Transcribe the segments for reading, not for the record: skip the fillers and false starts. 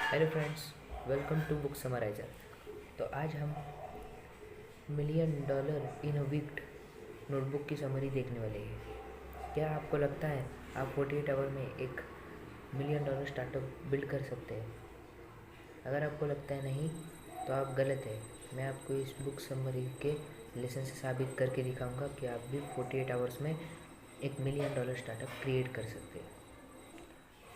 Hello friends, welcome to book summariser. तो आज हम $1 million in a week notebook की समरी देखने वाले हैं। क्या आपको लगता है आप 48 आवर में एक $1 million स्टार्टअप बिल्ड कर सकते हैं? अगर आपको लगता है नहीं तो आप गलत है। मैं आपको इस बुक समरी के लेसन से साबित करके दिखाऊंगा कि आप भी 48 आवर्स में एक $1 million स्टार्टअप क्रिएट कर सकते हैं।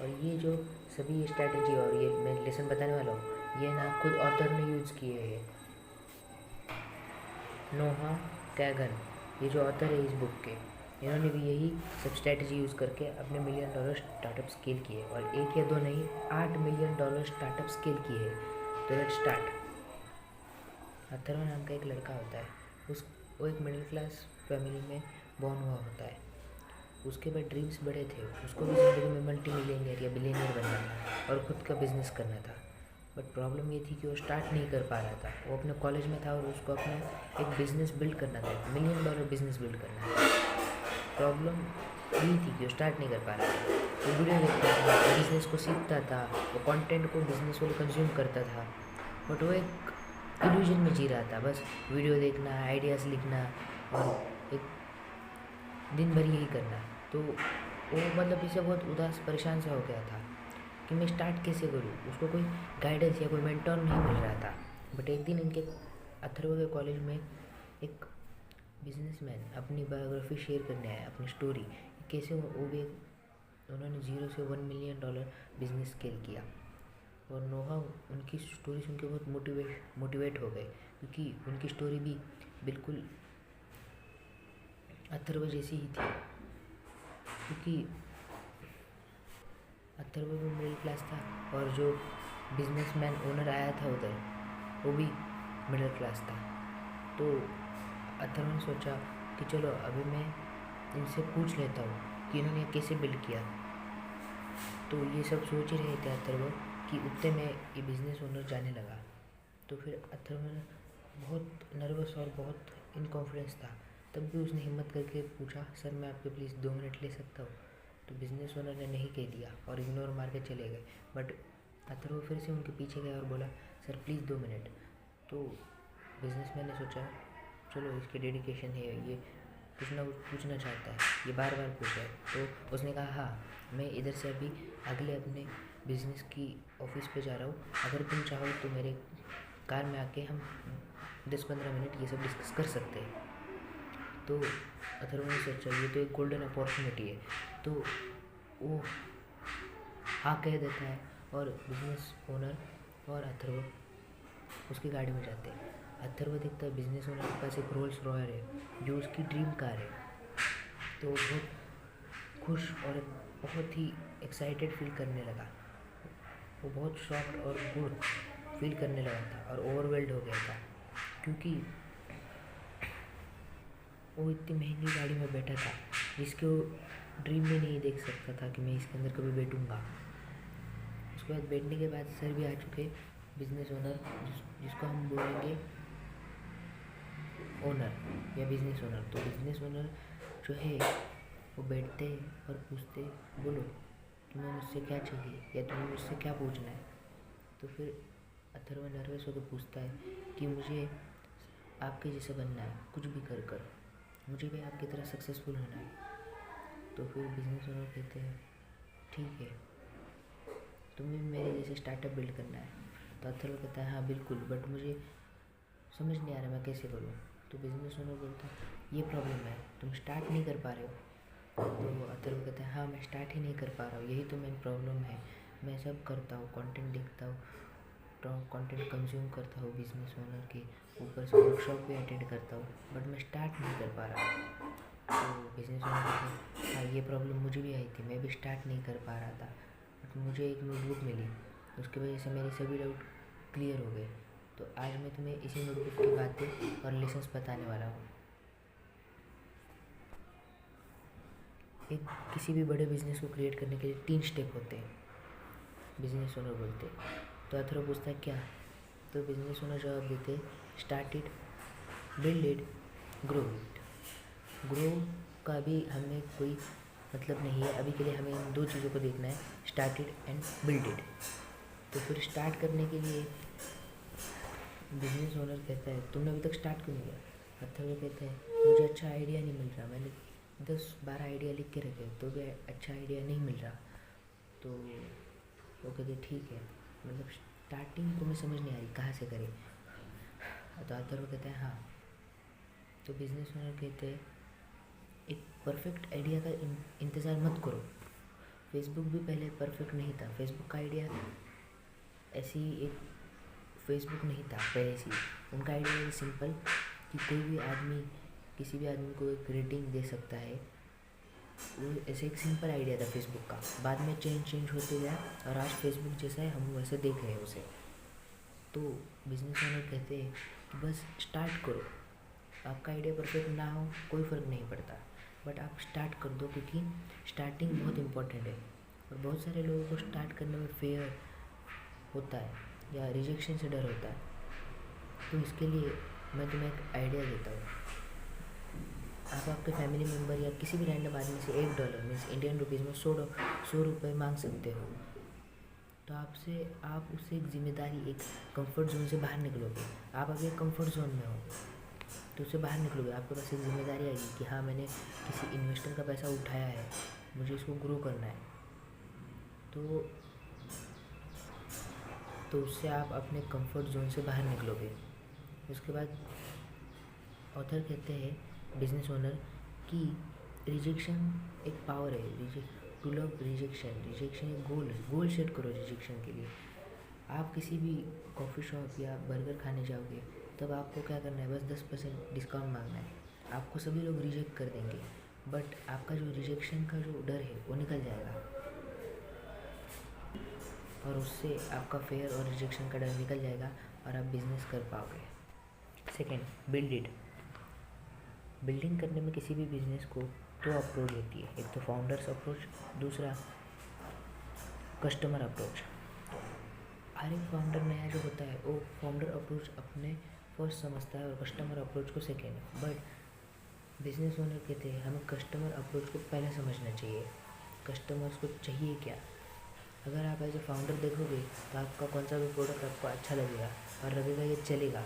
और ये जो सभी स्ट्रैटेजी और ये मैं लेसन बताने वाला हूँ, ये ना खुद ऑथर ने यूज़ किए हैं। नोहा कैगन, ये जो ऑथर है इस बुक के, इन्होंने भी यही सब स्ट्रैटेजी यूज़ करके अपने $1 million स्टार्टअप स्केल किए, और एक या दो नहीं, $8 million स्टार्टअप स्केल किए हैं। तो लेट्स स्टार्ट। अथर्व नाम का एक लड़का होता है। वो एक मिडिल क्लास फैमिली में बॉर्न हुआ होता है। उसके बाद ड्रीम्स बड़े थे। उसको भी ज़िंदगी में मल्टी मिलियनियर या बिलियनियर बनना था और ख़ुद का बिजनेस करना था। बट प्रॉब्लम ये थी कि वो स्टार्ट नहीं कर पा रहा था। वो अपने कॉलेज में था और उसको अपना एक बिज़नेस बिल्ड करना था, $1 million बिज़नेस बिल्ड करना था। प्रॉब्लम यही थी कि वो स्टार्ट नहीं कर पा रहा था। वो वीडियो देखता था, बिज़नेस को सीखता था, वो कंटेंट को बिज़नेस वाले कंज्यूम करता था, बट वो एक इल्यूजन में जी रहा था। बस वीडियो देखना, आइडियाज़ लिखना और एक दिन भर यही करना। तो वो मतलब इससे बहुत उदास परेशान सा हो गया था कि मैं स्टार्ट कैसे करूँ। उसको कोई गाइडेंस या कोई मेंटोर नहीं मिल रहा था। बट एक दिन इनके अथर्व के कॉलेज में एक बिजनेसमैन अपनी बायोग्राफी शेयर करने आया, अपनी स्टोरी, कैसे वो भी उन्होंने 0 से $1 million बिजनेस स्केल किया। और नोहा उनकी स्टोरी सुन के बहुत मोटिवेट हो गए, क्योंकि उनकी स्टोरी भी बिल्कुल अथर्व जैसी ही थी। क्योंकि अथर्व भी मिडिल क्लास था और जो बिजनेसमैन ओनर आया था उधर, वो भी मिडिल क्लास था। तो अथर्व ने सोचा कि चलो अभी मैं इनसे पूछ लेता हूँ कि इन्होंने कैसे बिल्ड किया। तो ये सब सोच ही रहे थे अथर्व कि उतने में ये बिज़नेस ओनर जाने लगा। तो फिर अथर्व ने बहुत नर्वस और बहुत इनकॉन्फिडेंस था, तब भी उसने हिम्मत करके पूछा, सर मैं आपके प्लीज़ 2 मिनट ले सकता हूँ? तो बिज़नेस ओनर ने नहीं कह दिया और इग्नोर मार के चले गए। बट अथर्व फिर से उनके पीछे गया और बोला, सर प्लीज़ 2 मिनट। तो बिजनेसमैन ने सोचा, चलो इसके डेडिकेशन है, ये कुछ ना कुछ पूछना चाहता है, ये बार बार पूछा है। तो उसने कहा, हाँ मैं इधर से अभी अगले अपने बिज़नेस की ऑफिस पे जा रहा हूँ, अगर तुम चाहो तो मेरे कार में आके हम 10-15 मिनट ये सब डिस्कस कर सकते हैं। तो अथर्व ने सोचा ये तो एक गोल्डन अपॉर्चुनिटी है। तो वो हाँ कह देता है और बिजनेस ओनर और अथर्व उसकी गाड़ी में जाते हैं। अथर्व देखता है बिजनेस ओनर के पास एक रोल्स रॉयर है जो उसकी ड्रीम कार है। तो वो बहुत खुश और बहुत ही एक्साइटेड फील करने लगा। वो बहुत शॉक्ड और गुड फील करने लगा था और ओवरवेल्ड हो गया था, क्योंकि वो इतनी महंगी गाड़ी में बैठा था जिसके वो ड्रीम में नहीं देख सकता था कि मैं इसके अंदर कभी बैठूंगा। उसके बाद बैठने के बाद सर भी आ चुके, बिजनेस ओनर जिसको हम बोलेंगे ओनर या बिजनेस ओनर। तो बिजनेस ओनर जो है वो बैठते और पूछते, बोलो तुम्हें मुझसे क्या चाहिए या तुम्हें मुझसे क्या पूछना है? तो फिर अथर्व नर्वस होकर पूछता है कि मुझे आपके जैसा बनना है, कुछ भी कर कर मुझे भी आपकी तरह सक्सेसफुल होना है। तो फिर बिजनेस ओनर कहते हैं, ठीक है तुम्हें भी मेरे जैसे स्टार्टअप बिल्ड करना है? तो अथर्व कहता है, हाँ बिल्कुल, बट मुझे समझ नहीं आ रहा मैं कैसे करूँ। तो बिजनेस ओनर बोलता है, ये प्रॉब्लम है, तुम स्टार्ट नहीं कर पा रहे हो। तो अथर्व कहता है, हाँ मैं स्टार्ट ही नहीं कर पा रहा हूँ, यही तो मेन प्रॉब्लम है। मैं सब करता हूँ, कंटेंट देखता हूँ, कंटेंट कंज्यूम करता हूँ बिजनेस ओनर के, ऊपर से वर्कशॉप भी अटेंड करता हूँ, बट मैं स्टार्ट नहीं कर पा रहा हूँ। तो बिजनेस ओनर कहते हैं, हाँ ये प्रॉब्लम मुझे भी आई थी, मैं भी स्टार्ट नहीं कर पा रहा था, बट मुझे एक नोटबुक मिली, उसकी वजह से मेरे सभी डाउट क्लियर हो गए। तो आज मैं तुम्हें इसी नोटबुक की बातें और लेसन्स बताने वाला हूँ। एक किसी भी बड़े बिजनेस को क्रिएट करने के लिए 3 स्टेप होते हैं, बिजनेस ओनर बोलते हैं। तो अथर्व पूछता है क्या? तो बिजनेस ओनर जवाब देते, start it, build it, grow it. Grow का भी हमें कोई मतलब नहीं है, अभी के लिए हमें इन 2 चीज़ों को देखना है, start it and build it. तो फिर स्टार्ट करने के लिए बिजनेस ओनर कहता है तुमने अभी तक स्टार्ट क्यों नहीं किया। अथर्व कहते हैं मुझे अच्छा आइडिया नहीं मिल रहा, मैंने 10-12 आइडिया लिख के रखे तो भी अच्छा आइडिया नहीं मिल रहा। तो वो कहते ठीक है, मतलब स्टार्टिंग तुम्हें समझ नहीं आ रही कहाँ से करें। तो अथर्व कहते हैं हाँ। तो बिजनेस ओनर कहते हैं एक परफेक्ट आइडिया का इंतज़ार मत करो। फेसबुक भी पहले परफेक्ट नहीं था, फेसबुक का आइडिया ऐसी एक फेसबुक नहीं था पहले से। उनका आइडिया है सिंपल कि कोई भी आदमी किसी भी आदमी को एक रेटिंग दे सकता है। वो ऐसे एक सिंपल आइडिया था फेसबुक का, बाद में चेंज होते गया और आज फेसबुक जैसा है हम वैसे देख रहे हैं उसे। तो बिजनेस ओनर कहते हैं कि बस स्टार्ट करो, आपका आइडिया परफेक्ट ना हो कोई फ़र्क नहीं पड़ता, बट आप स्टार्ट कर दो क्योंकि स्टार्टिंग बहुत इम्पोर्टेंट है। और बहुत सारे लोगों को स्टार्ट करने में फेयर होता है या रिजेक्शन से डर होता है। तो इसके लिए मैं तुम्हें एक आइडिया देता हूँ। आप आपके फैमिली मेम्बर या किसी भी रैंडम आदमी से $1 मीन्स इंडियन रुपीज़ में 100 रुपये मांग सकते हो। तो आप उससे एक जिम्मेदारी, एक कंफर्ट जोन से बाहर निकलोगे। आप अभी एक कंफर्ट जोन में हो तो उससे बाहर निकलोगे, आपके पास एक जिम्मेदारी आएगी कि हाँ मैंने किसी इन्वेस्टर का पैसा उठाया है, मुझे इसको ग्रो करना है। तो उससे आप अपने कंफर्ट जोन से बाहर निकलोगे। उसके बाद ऑथर कहते हैं बिजनेस ओनर कि रिजेक्शन एक पावर है, टू लव रिजेक्शन एक गोल सेट करो रिजेक्शन के लिए। आप किसी भी कॉफ़ी शॉप या बर्गर खाने जाओगे तब आपको क्या करना है, बस 10% डिस्काउंट मांगना है। आपको सभी लोग रिजेक्ट कर देंगे, बट आपका जो रिजेक्शन का जो डर है वो निकल जाएगा और उससे आपका फेयर और रिजेक्शन का डर निकल जाएगा और आप बिजनेस कर पाओगे। Second, build it. बिल्डिंग करने में किसी भी बिजनेस को 2 अप्रोच होती है, एक तो फाउंडर्स अप्रोच, दूसरा कस्टमर अप्रोच। हर एक फाउंडर नया जो होता है वो फाउंडर अप्रोच अपने फर्स्ट समझता है और कस्टमर अप्रोच को सेकेंड। बट बिजनेस ओनर कहते हैं हमें कस्टमर अप्रोच को पहले समझना चाहिए, कस्टमर्स को चाहिए क्या। अगर आप एज ए फाउंडर देखोगे तो आपका कौन सा भी प्रोडक्ट आपको अच्छा लगेगा और लगेगा ये चलेगा।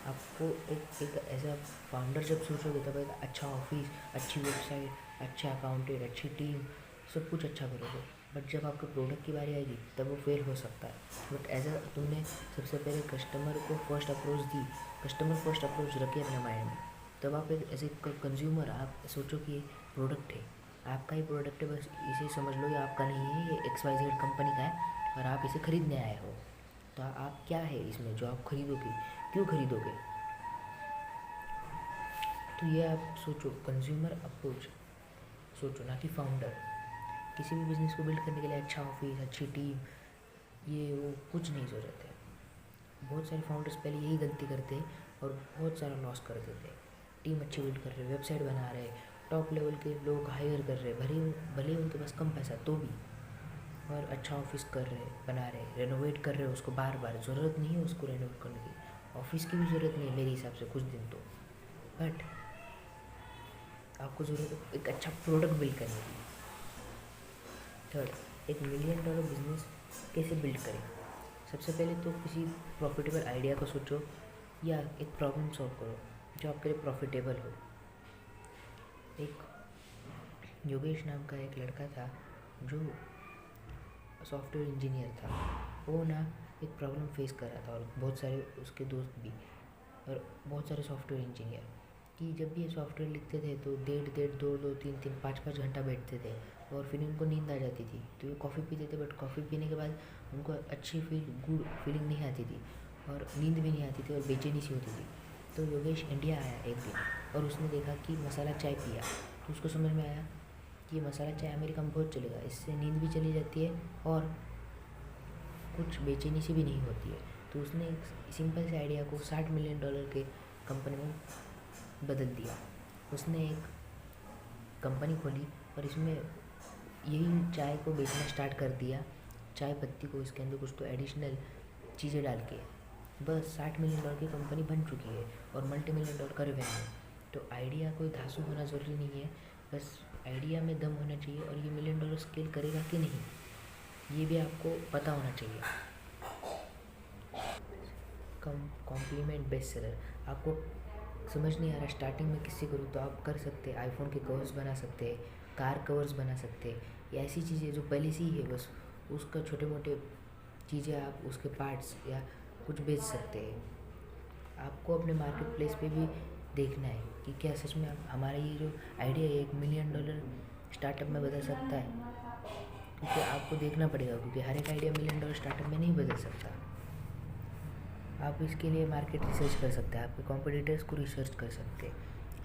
आपको एक ऐसा फाउंडर जब सोचोगे तब एक अच्छा ऑफिस, अच्छी वेबसाइट, अच्छा अकाउंटेंट, अच्छी टीम, सब कुछ अच्छा करोगे। बट जब आपके प्रोडक्ट की बारी आएगी तब वो फेल हो सकता है। बट एज अ तुमने सबसे पहले कस्टमर को फर्स्ट अप्रोच दी, कस्टमर फर्स्ट अप्रोच रखिए अपने माइंड में, तब आप एक एज ए कंज्यूमर आप सोचो कि ये प्रोडक्ट है, आपका ही प्रोडक्ट है, बस इसे समझ लो ये आपका नहीं है, ये XYZ कंपनी का है और आप इसे खरीदने आए हो। तो आप क्या है इसमें जो आप खरीदोगे, क्यों खरीदोगे। तो ये आप सोचो, कंज्यूमर अप्रोच सोचो, ना कि फाउंडर। किसी भी बिज़नेस को बिल्ड करने के लिए अच्छा ऑफिस, अच्छी टीम, ये वो कुछ नहीं ज़रूरत है। बहुत सारे फाउंडर्स पहले यही गलती करते हैं और बहुत सारा लॉस कर देते हैं। टीम अच्छी बिल्ड कर रहे, वेबसाइट बना रहे, टॉप लेवल के लोग हायर कर रहे, भले ही उनके पास कम पैसा तो भी, और अच्छा ऑफिस कर रहे, बना रहे, रेनोवेट कर रहे उसको बार बार, ज़रूरत नहीं है उसको रेनोवेट करने की, ऑफिस की भी ज़रूरत नहीं है मेरे हिसाब से कुछ दिन तो। बट आपको ज़रूरत एक अच्छा प्रोडक्ट बिल्ड करने की। थर्ड, एक $1 मिलियन बिजनेस कैसे बिल्ड करें। सबसे पहले तो किसी प्रॉफिटेबल आइडिया को सोचो या एक प्रॉब्लम सॉल्व करो जो आपके लिए प्रॉफिटेबल हो। एक योगेश नाम का एक लड़का था जो सॉफ्टवेयर इंजीनियर था। वो ना एक प्रॉब्लम फेस कर रहा था और बहुत सारे उसके दोस्त भी, और बहुत सारे सॉफ्टवेयर इंजीनियर, कि जब भी ये सॉफ्टवेयर लिखते थे तो 1.5 2 3 5 घंटा बैठते थे और फिर उनको नींद आ जाती थी। तो ये कॉफ़ी पीते थे, बट कॉफ़ी पीने के बाद उनको अच्छी गुड फीलिंग नहीं आती थी और नींद भी नहीं आती थी और बेचैनी सी होती थी। तो योगेश इंडिया आया एक दिन और उसने देखा कि मसाला चाय पिया, तो उसको समझ में आया कि मसाला चाय अमेरिका में बहुत चलेगा, इससे नींद भी चली जाती है और कुछ बेचैनी सी भी नहीं होती है। तो उसने एक सिंपल से आइडिया को $60 मिलियन के कंपनी में बदल दिया। उसने एक कंपनी खोली और इसमें यही चाय को बेचना स्टार्ट कर दिया, चाय पत्ती को, इसके अंदर कुछ तो एडिशनल चीज़ें डाल के। बस $60 मिलियन की कंपनी बन चुकी है और $multi-million का रेवेन्यू। तो आइडिया कोई धांसू होना ज़रूरी नहीं है, बस आइडिया में दम होना चाहिए और ये $1 मिलियन स्केल करेगा कि नहीं ये भी आपको पता होना चाहिए। कॉम्प्लीमेंट बेस्ट सेलर, आपको समझ नहीं आ रहा स्टार्टिंग में किससे करूँ, तो आप कर सकते हैं, आईफोन के कवर्स बना सकते हैं, कार कवर्स बना सकते हैं, या ऐसी चीज़ें जो पहले से ही है बस उसका छोटे मोटे चीज़ें आप उसके पार्ट्स या कुछ बेच सकते हैं। आपको अपने मार्केट प्लेस पे भी देखना है कि क्या सच में हमारा ये जो आइडिया है $1 मिलियन स्टार्टअप में बदल सकता है, क्योंकि आपको देखना पड़ेगा, क्योंकि हर एक आइडिया $1 मिलियन स्टार्टअप में नहीं बदल सकता। आप इसके लिए मार्केट रिसर्च कर सकते हैं, आपके कॉम्पिटिटर्स को रिसर्च कर सकते हैं,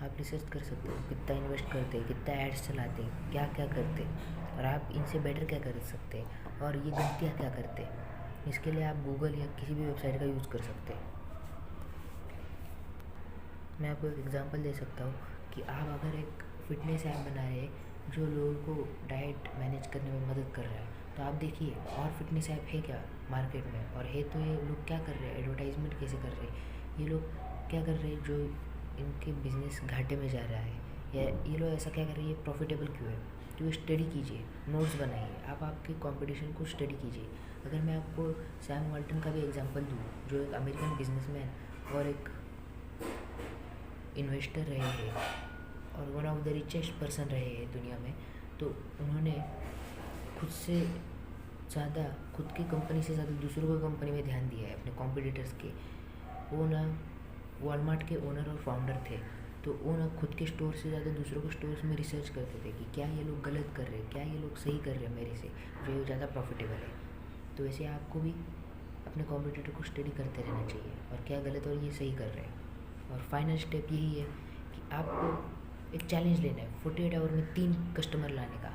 आप रिसर्च कर सकते हो कितना इन्वेस्ट करते हैं, कितना एड्स चलाते हैं, क्या क्या करते हैं, और आप इनसे बेटर क्या कर सकते हैं, और ये गलतियाँ क्या करते हैं। इसके लिए आप गूगल या किसी भी वेबसाइट का यूज़ कर सकते हैं। मैं आपको एक एग्जांपल दे सकता हूँ कि आप अगर एक फ़िटनेस ऐप बना रहे हैं जो लोगों को डाइट मैनेज करने में मदद कर रहा है, तो आप देखिए और फिटनेस ऐप है क्या मार्केट में, और है तो ये लोग क्या कर रहे हैं, एडवर्टाइजमेंट कैसे कर रहे हैं, ये लोग क्या कर रहे हैं जो इनके बिजनेस घाटे में जा रहा है, या ये लोग ऐसा क्या कर रहे हैं, ये प्रॉफिटेबल क्यों है। तो स्टडी कीजिए, नोट्स बनाइए, आप आपके कंपटीशन को स्टडी कीजिए। अगर मैं आपको सैम वाल्टन का भी एग्जांपल दूँ, जो एक अमेरिकन बिजनेसमैन और एक इन्वेस्टर रहे हैं और one of the richest person रहे हैं दुनिया में, तो उन्होंने खुद से ज़्यादा, खुद की कंपनी से ज़्यादा दूसरों की कंपनी में ध्यान दिया है, अपने कॉम्पिटिटर्स के। वो ना वॉलमार्ट के ओनर और फाउंडर थे, तो वो ना खुद के स्टोर से ज़्यादा दूसरों के स्टोर्स में रिसर्च करते थे कि क्या ये लोग गलत कर रहे हैं, क्या ये लोग सही कर रहे हैं मेरे से, जो ये ज़्यादा प्रॉफिटेबल है। तो वैसे आपको भी अपने कॉम्पिटिटर को स्टडी करते रहना चाहिए, और क्या गलत और ये सही कर रहे हैं। और फाइनल स्टेप यही है कि आपको एक चैलेंज लेना है, 48 आवर में 3 कस्टमर लाने का।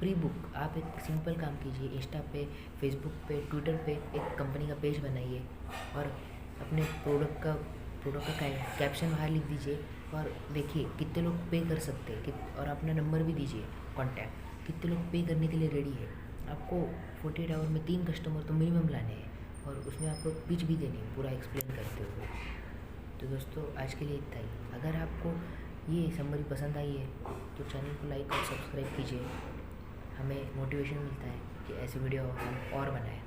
प्री बुक, आप एक सिंपल काम कीजिए, इंस्टा पे, फेसबुक पे, ट्विटर पे एक कंपनी का पेज बनाइए और अपने प्रोडक्ट का कैप्शन बाहर लिख दीजिए, और देखिए कितने लोग पे कर सकते हैं, और अपना नंबर भी दीजिए कॉन्टैक्ट, कितने लोग पे करने के लिए रेडी है। आपको 48 आवर में 3 कस्टमर तो मिनिमम लाने हैं, और उसमें आपको पिच भी देनी है पूरा एक्सप्लेन करते हुए। तो दोस्तों आज के लिए इतना ही। अगर आपको ये समरी पसंद आई है तो चैनल को लाइक और सब्सक्राइब कीजिए, हमें मोटिवेशन मिलता है कि ऐसे वीडियो हम और बनाएं।